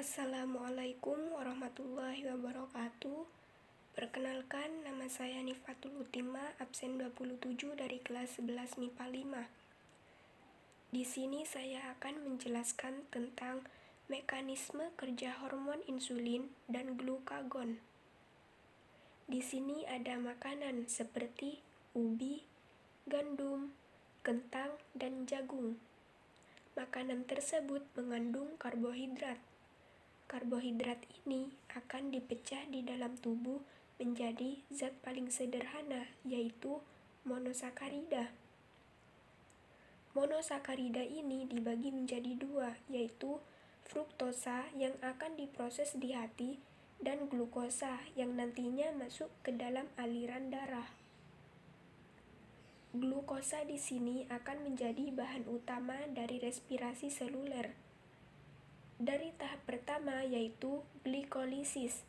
Assalamualaikum warahmatullahi wabarakatuh. Perkenalkan, nama saya Nifatul Utima, absen 27 dari kelas 11 MIPA 5. Di sini saya akan menjelaskan tentang mekanisme kerja hormon insulin dan glukagon. Di sini ada makanan seperti ubi, gandum, kentang, dan jagung. Makanan tersebut mengandung karbohidrat. Karbohidrat ini akan dipecah di dalam tubuh menjadi zat paling sederhana, yaitu monosakarida. Monosakarida ini dibagi menjadi dua, yaitu fruktosa yang akan diproses di hati dan glukosa yang nantinya masuk ke dalam aliran darah. Glukosa di sini akan menjadi bahan utama dari respirasi seluler. Dari tahap pertama yaitu glikolisis.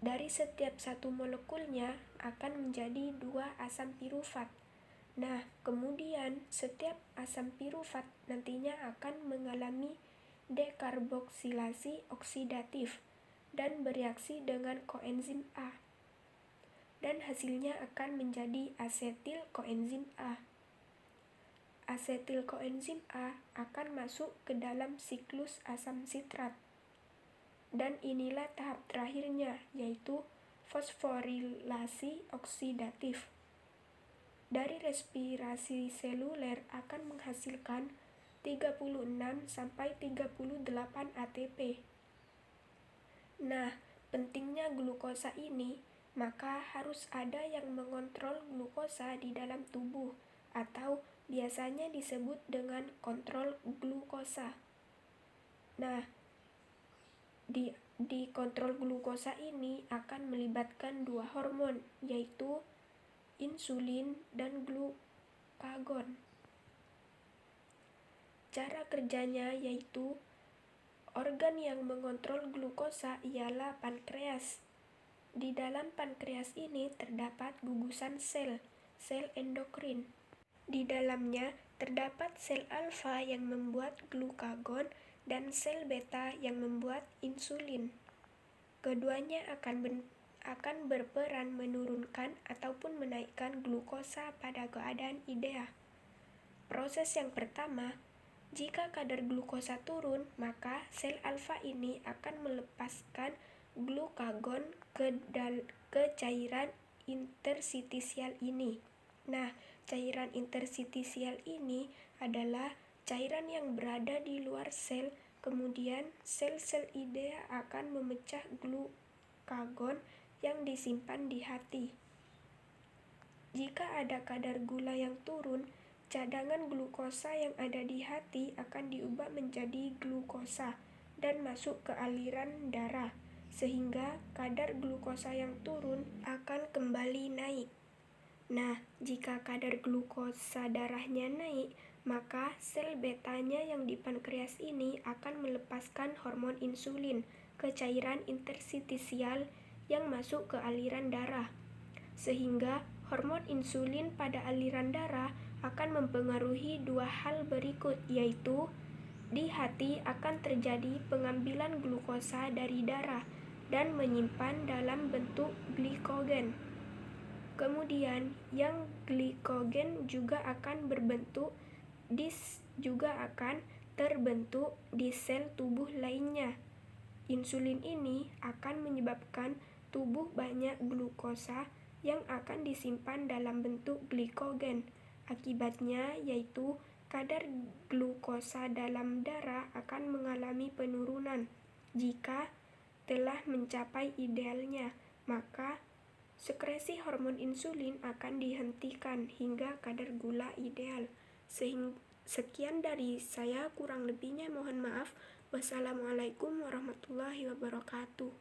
Dari setiap satu molekulnya akan menjadi 2 asam pirufat. Nah, kemudian setiap asam pirufat nantinya akan mengalami dekarboksilasi oksidatif dan bereaksi dengan koenzim A. Dan hasilnya akan menjadi asetil koenzim A. Asetil koenzim A akan masuk ke dalam siklus asam sitrat. Dan inilah tahap terakhirnya, yaitu fosforilasi oksidatif. Dari respirasi seluler akan menghasilkan 36 sampai 38 ATP. Nah, pentingnya glukosa ini, maka harus ada yang mengontrol glukosa di dalam tubuh atau biasanya disebut dengan kontrol glukosa. Nah, di kontrol glukosa ini akan melibatkan 2 hormon, yaitu insulin dan glukagon. Cara kerjanya yaitu organ yang mengontrol glukosa ialah pankreas. Di dalam pankreas ini terdapat gugusan sel endokrin. Di dalamnya terdapat sel alfa yang membuat glukagon dan sel beta yang membuat insulin. Keduanya akan berperan menurunkan ataupun menaikkan glukosa pada keadaan ideal. Proses yang pertama, jika kadar glukosa turun, maka sel alfa ini akan melepaskan glukagon ke cairan interstisial ini. Nah, cairan interstisial ini adalah cairan yang berada di luar sel, kemudian sel-sel idea akan memecah glukagon yang disimpan di hati. Jika ada kadar gula yang turun, cadangan glukosa yang ada di hati akan diubah menjadi glukosa dan masuk ke aliran darah, sehingga kadar glukosa yang turun akan kembali naik. Nah, jika kadar glukosa darahnya naik, maka sel betanya yang di pankreas ini akan melepaskan hormon insulin ke cairan interstisial yang masuk ke aliran darah. Sehingga hormon insulin pada aliran darah akan mempengaruhi 2 hal berikut, yaitu di hati akan terjadi pengambilan glukosa dari darah dan menyimpan dalam bentuk glikogen. Kemudian yang glikogen juga akan terbentuk di sel tubuh lainnya. Insulin ini akan menyebabkan tubuh banyak glukosa yang akan disimpan dalam bentuk glikogen. Akibatnya yaitu kadar glukosa dalam darah akan mengalami penurunan. Jika telah mencapai idealnya, maka sekresi hormon insulin akan dihentikan hingga kadar gula ideal. Sekian dari saya, kurang lebihnya mohon maaf. Wassalamualaikum warahmatullahi wabarakatuh.